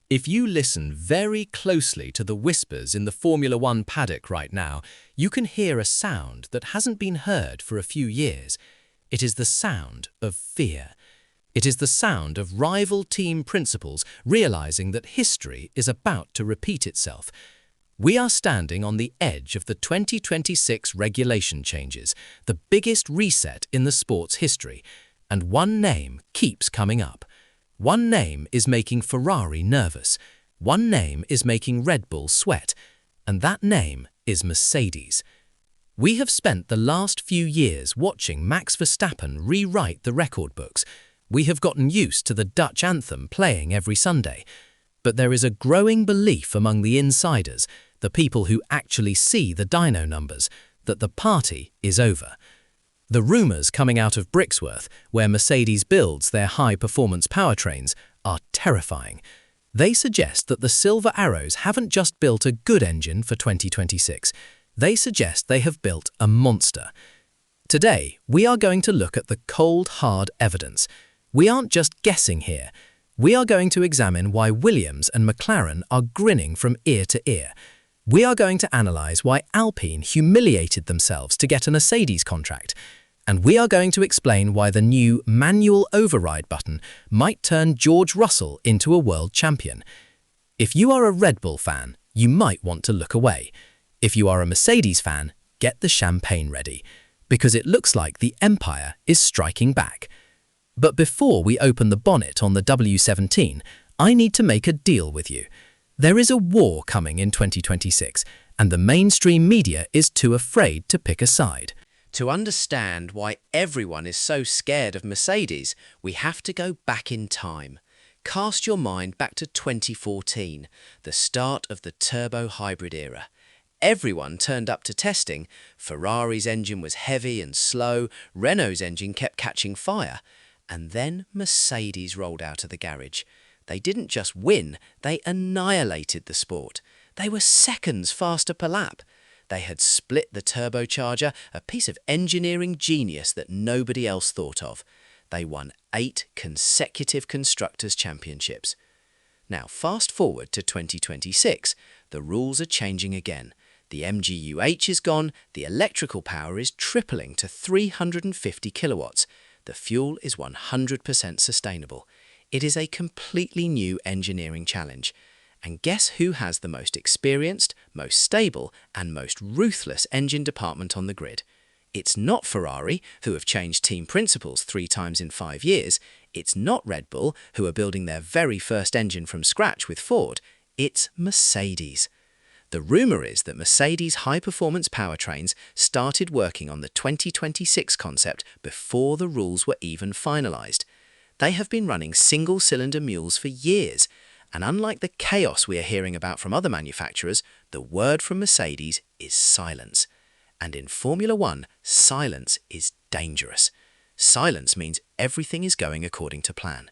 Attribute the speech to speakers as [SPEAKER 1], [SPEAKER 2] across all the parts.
[SPEAKER 1] If you listen very closely to the whispers in the Formula One paddock right now, you can hear a sound that hasn't been heard for a few years. It is the sound of fear. It is the sound of rival team principals realizing that history is about to repeat itself. We are standing on the edge of the 2026 regulation changes, the biggest reset in the sport's history, and one name keeps coming up. One name is making Ferrari nervous. One name is making Red Bull sweat. And that name is Mercedes. We have spent the last few years watching Max Verstappen rewrite the record books. We have gotten used to the Dutch anthem playing every Sunday. But there is a growing belief among the insiders, the people who actually see the dyno numbers, that the party is over. The rumours coming out of Brixworth, where Mercedes builds their high-performance powertrains, are terrifying. They suggest that the Silver Arrows haven't just built a good engine for 2026. They suggest they have built a monster. Today, we are going to look at the cold, hard evidence. We aren't just guessing here. We are going to examine why Williams and McLaren are grinning from ear to ear. We are going to analyse why Alpine humiliated themselves to get a Mercedes contract. And we are going to explain why the new manual override button might turn George Russell into a world champion. If you are a Red Bull fan, you might want to look away. If you are a Mercedes fan, get the champagne ready, because it looks like the Empire is striking back. But before we open the bonnet on the W17, I need to make a deal with you. There is a war coming in 2026, and the mainstream media is too afraid to pick a side.
[SPEAKER 2] To understand why everyone is so scared of Mercedes, we have to go back in time. Cast your mind back to 2014, the start of the turbo hybrid era. Everyone turned up to testing. Ferrari's engine was heavy and slow, Renault's engine kept catching fire. And then Mercedes rolled out of the garage. They didn't just win, they annihilated the sport. They were seconds faster per lap. They had split the turbocharger, a piece of engineering genius that nobody else thought of. They won 8 consecutive Constructors' Championships. Now, fast forward to 2026, the rules are changing again. The MGU-H is gone, the electrical power is tripling to 350 kilowatts. The fuel is 100% sustainable. It is a completely new engineering challenge. And guess who has the most experienced, most stable, and most ruthless engine department on the grid? It's not Ferrari, who have changed team principals 3 times in 5 years. It's not Red Bull, who are building their very first engine from scratch with Ford. It's Mercedes. The rumour is that Mercedes' high-performance powertrains started working on the 2026 concept before the rules were even finalised. They have been running single-cylinder mules for years, and unlike the chaos we are hearing about from other manufacturers, the word from Mercedes is silence. And in Formula One, silence is dangerous. Silence means everything is going according to plan.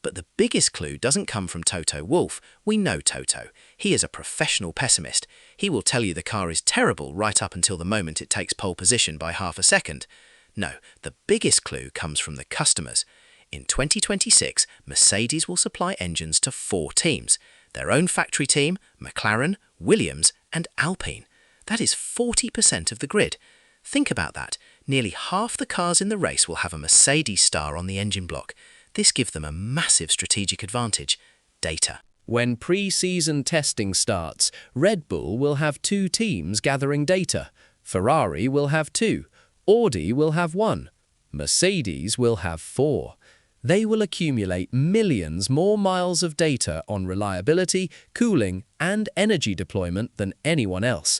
[SPEAKER 2] But the biggest clue doesn't come from Toto Wolff. We know Toto. He is a professional pessimist. He will tell you the car is terrible right up until the moment it takes pole position by half a second. No, the biggest clue comes from the customers. In 2026, Mercedes will supply engines to 4 teams. Their own factory team, McLaren, Williams and Alpine. That is 40% of the grid. Think about that. Nearly half the cars in the race will have a Mercedes star on the engine block. This gives them a massive strategic advantage: data.
[SPEAKER 1] When pre-season testing starts, Red Bull will have 2 teams gathering data. Ferrari will have 2. Audi will have 1. Mercedes will have 4. They will accumulate millions more miles of data on reliability, cooling, and energy deployment than anyone else.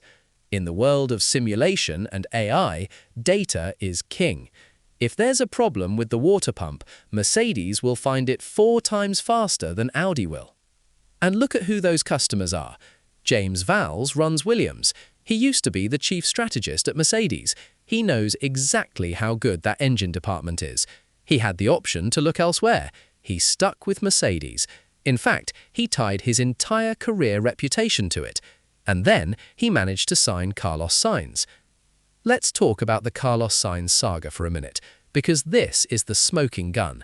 [SPEAKER 1] In the world of simulation and AI, data is king. If there's a problem with the water pump, Mercedes will find it 4 times faster than Audi will. And look at who those customers are. James Vowles runs Williams. He used to be the chief strategist at Mercedes. He knows exactly how good that engine department is. He had the option to look elsewhere. He stuck with Mercedes. In fact, he tied his entire career reputation to it. And then he managed to sign Carlos Sainz. Let's talk about the Carlos Sainz saga for a minute, because this is the smoking gun.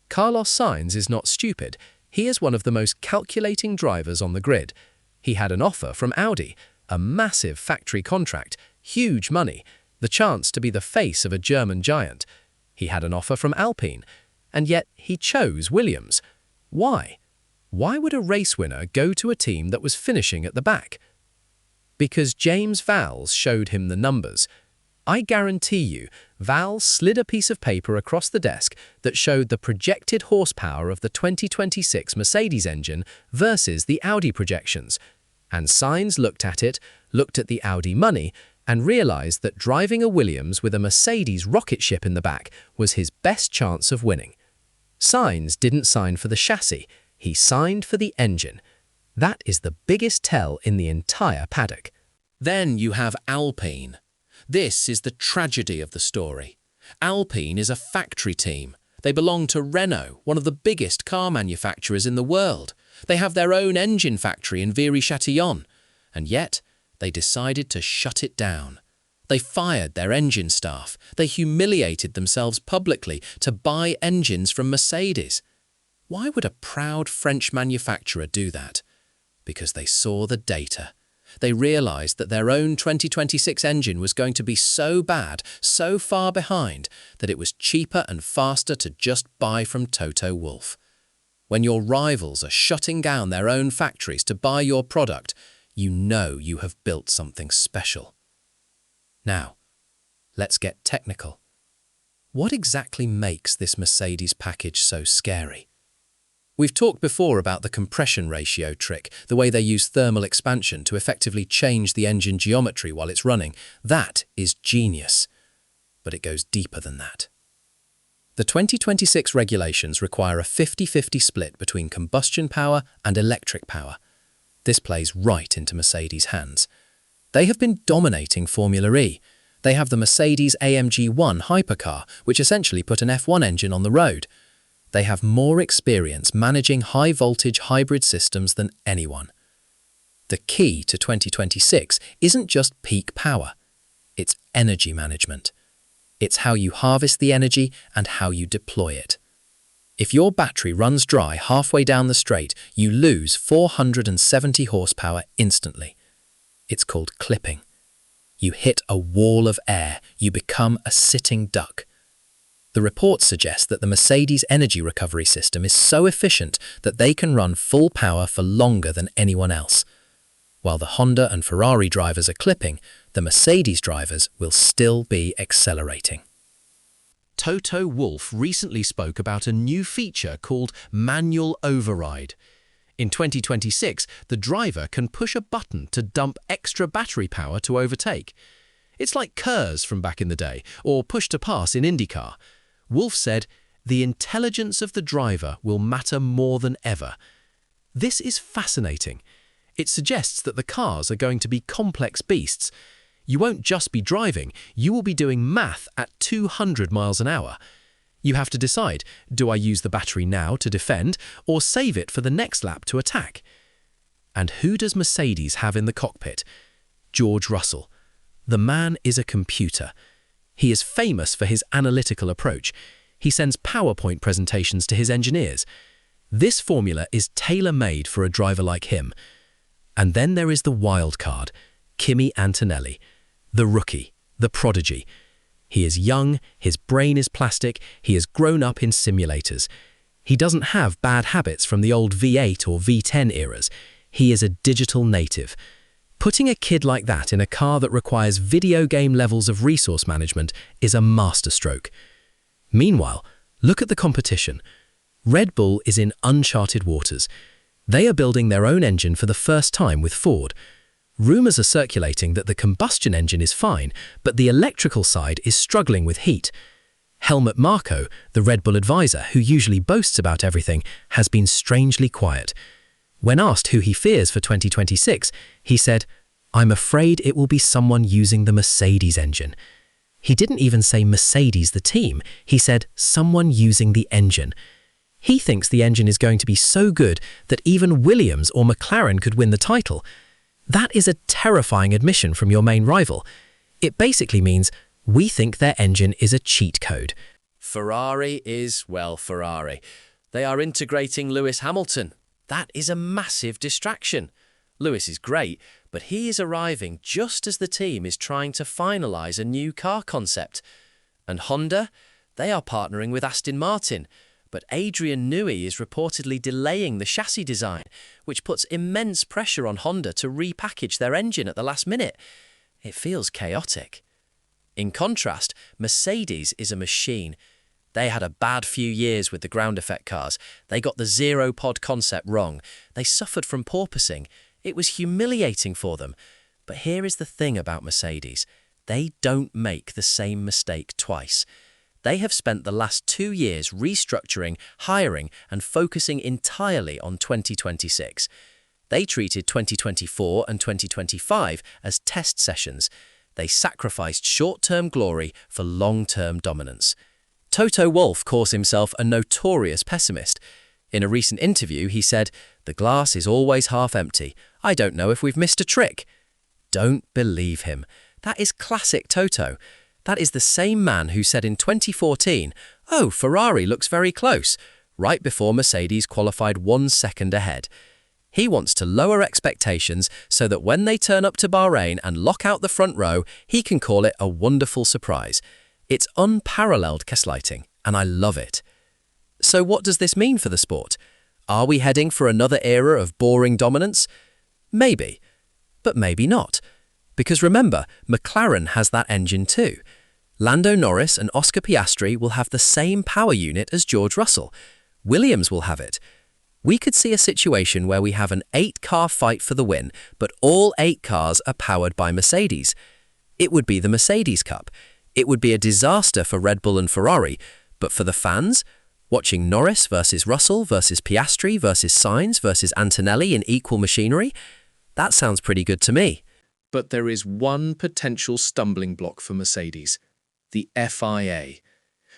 [SPEAKER 1] Carlos Sainz is not stupid. He is one of the most calculating drivers on the grid. He had an offer from Audi, a massive factory contract, huge money, the chance to be the face of a German giant. He had an offer from Alpine, and yet he chose Williams. Why? Why would a race winner go to a team that was finishing at the back? Because James Vowles showed him the numbers. I guarantee you, Vowles slid a piece of paper across the desk that showed the projected horsepower of the 2026 Mercedes engine versus the Audi projections. And Sainz looked at it, looked at the Audi money, and realized that driving a Williams with a Mercedes rocket ship in the back was his best chance of winning. Sainz didn't sign for the chassis, he signed for the engine. That is the biggest tell in the entire paddock.
[SPEAKER 3] Then you have Alpine. This is the tragedy of the story. Alpine is a factory team. They belong to Renault, one of the biggest car manufacturers in the world. They have their own engine factory in Viry-Châtillon, and yet they decided to shut it down. They fired their engine staff. They humiliated themselves publicly to buy engines from Mercedes. Why would a proud French manufacturer do that? Because they saw the data. They realized that their own 2026 engine was going to be so bad, so far behind, that it was cheaper and faster to just buy from Toto Wolff. When your rivals are shutting down their own factories to buy your product, you know you have built something special. Now, let's get technical. What exactly makes this Mercedes package so scary? We've talked before about the compression ratio trick, the way they use thermal expansion to effectively change the engine geometry while it's running. That is genius. But it goes deeper than that. The 2026 regulations require a 50-50 split between combustion power and electric power. This plays right into Mercedes' hands. They have been dominating Formula E. They have the Mercedes AMG 1 hypercar, which essentially put an F1 engine on the road. They have more experience managing high-voltage hybrid systems than anyone. The key to 2026 isn't just peak power. It's energy management. It's how you harvest the energy and how you deploy it. If your battery runs dry halfway down the straight, you lose 470 horsepower instantly. It's called clipping. You hit a wall of air. You become a sitting duck. The reports suggest that the Mercedes energy recovery system is so efficient that they can run full power for longer than anyone else. While the Honda and Ferrari drivers are clipping, the Mercedes drivers will still be accelerating. Toto Wolff recently spoke about a new feature called manual override. In 2026, the driver can push a button to dump extra battery power to overtake. It's like KERS from back in the day, or push to pass in IndyCar. Wolff said, "The intelligence of the driver will matter more than ever." This is fascinating. It suggests that the cars are going to be complex beasts. You won't just be driving, you will be doing math at 200 miles an hour. You have to decide, do I use the battery now to defend or save it for the next lap to attack? And who does Mercedes have in the cockpit? George Russell. The man is a computer. He is famous for his analytical approach. He sends PowerPoint presentations to his engineers. This formula is tailor-made for a driver like him. And then there is the wild card, Kimi Antonelli, the rookie, the prodigy. He is young, his brain is plastic, he has grown up in simulators. He doesn't have bad habits from the old V8 or V10 eras. He is a digital native. Putting a kid like that in a car that requires video game levels of resource management is a masterstroke. Meanwhile, look at the competition. Red Bull is in uncharted waters. They are building their own engine for the first time with Ford. Rumors are circulating that the combustion engine is fine, but the electrical side is struggling with heat. Helmut Marko, the Red Bull advisor who usually boasts about everything, has been strangely quiet. When asked who he fears for 2026, he said, "I'm afraid it will be someone using the Mercedes engine." He didn't even say Mercedes the team, he said someone using the engine. He thinks the engine is going to be so good that even Williams or McLaren could win the title. That is a terrifying admission from your main rival. It basically means we think their engine is a cheat code. Ferrari is, well, Ferrari. They are integrating Lewis Hamilton. That is a massive distraction. Lewis is great, but he is arriving just as the team is trying to finalise a new car concept. And Honda? They are partnering with Aston Martin, but Adrian Newey is reportedly delaying the chassis design, which puts immense pressure on Honda to repackage their engine at the last minute. It feels chaotic. In contrast, Mercedes is a machine. They had a bad few years with the ground effect cars. They got the zero-pod concept wrong. They suffered from porpoising. It was humiliating for them. But here is the thing about Mercedes. They don't make the same mistake twice. They have spent the last 2 years restructuring, hiring, and focusing entirely on 2026. They treated 2024 and 2025 as test sessions. They sacrificed short-term glory for long-term dominance. Toto Wolff calls himself a notorious pessimist. In a recent interview, he said, "The glass is always half empty. I don't know if we've missed a trick." Don't believe him. That is classic Toto. That is the same man who said in 2014, "Oh, Ferrari looks very close," right before Mercedes qualified 1 second ahead. He wants to lower expectations so that when they turn up to Bahrain and lock out the front row, he can call it a wonderful surprise. It's unparalleled gaslighting, and I love it. So what does this mean for the sport? Are we heading for another era of boring dominance? Maybe, but maybe not. Because remember, McLaren has that engine too. Lando Norris and Oscar Piastri will have the same power unit as George Russell. Williams will have it. We could see a situation where we have an 8-car fight for the win, but all 8 cars are powered by Mercedes. It would be the Mercedes Cup. It would be a disaster for Red Bull and Ferrari, but for the fans, watching Norris versus Russell versus Piastri versus Sainz versus Antonelli in equal machinery, that sounds pretty good to me.
[SPEAKER 1] But there is one potential stumbling block for Mercedes: the FIA.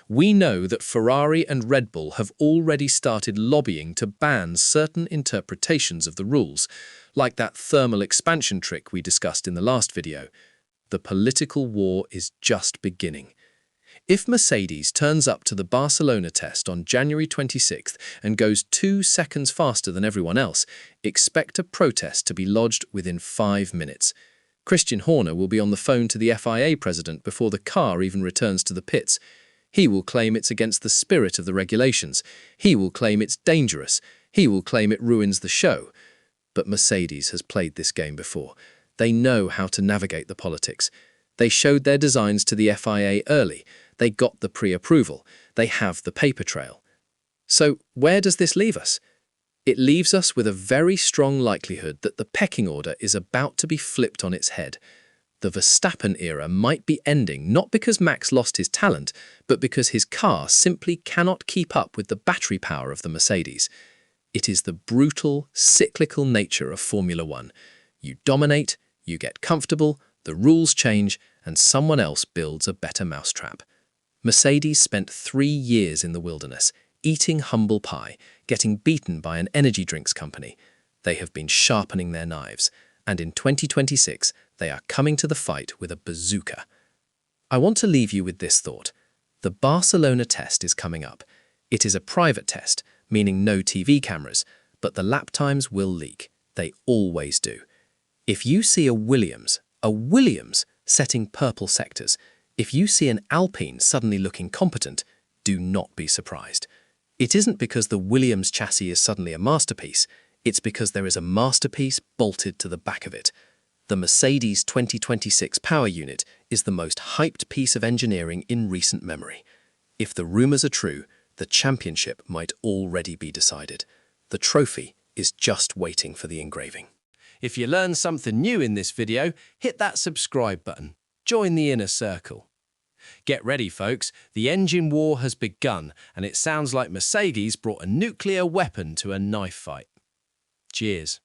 [SPEAKER 1] We know that Ferrari and Red Bull have already started lobbying to ban certain interpretations of the rules, like that thermal expansion trick we discussed in the last video. The political war is just beginning. If Mercedes turns up to the Barcelona test on January 26th and goes 2 seconds faster than everyone else, expect a protest to be lodged within 5 minutes. Christian Horner will be on the phone to the FIA president before the car even returns to the pits. He will claim it's against the spirit of the regulations. He will claim it's dangerous. He will claim it ruins the show. But Mercedes has played this game before. They know how to navigate the politics. They showed their designs to the FIA early. They got the pre-approval. They have the paper trail. So where does this leave us? It leaves us with a very strong likelihood that the pecking order is about to be flipped on its head. The Verstappen era might be ending not because Max lost his talent, but because his car simply cannot keep up with the battery power of the Mercedes. It is the brutal, cyclical nature of Formula One. You dominate, you get comfortable, the rules change, and someone else builds a better mousetrap. Mercedes spent 3 years in the wilderness, eating humble pie, getting beaten by an energy drinks company. They have been sharpening their knives, and in 2026, they are coming to the fight with a bazooka. I want to leave you with this thought. The Barcelona test is coming up. It is a private test, meaning no TV cameras, but the lap times will leak. They always do. If you see a Williams setting purple sectors, if you see an Alpine suddenly looking competent, do not be surprised. It isn't because the Williams chassis is suddenly a masterpiece, it's because there is a masterpiece bolted to the back of it. The Mercedes 2026 power unit is the most hyped piece of engineering in recent memory. If the rumours are true, the championship might already be decided. The trophy is just waiting for the engraving.
[SPEAKER 3] If you learned something new in this video, hit that subscribe button. Join the inner circle. Get ready, folks. The engine war has begun, and it sounds like Mercedes brought a nuclear weapon to a knife fight. Cheers.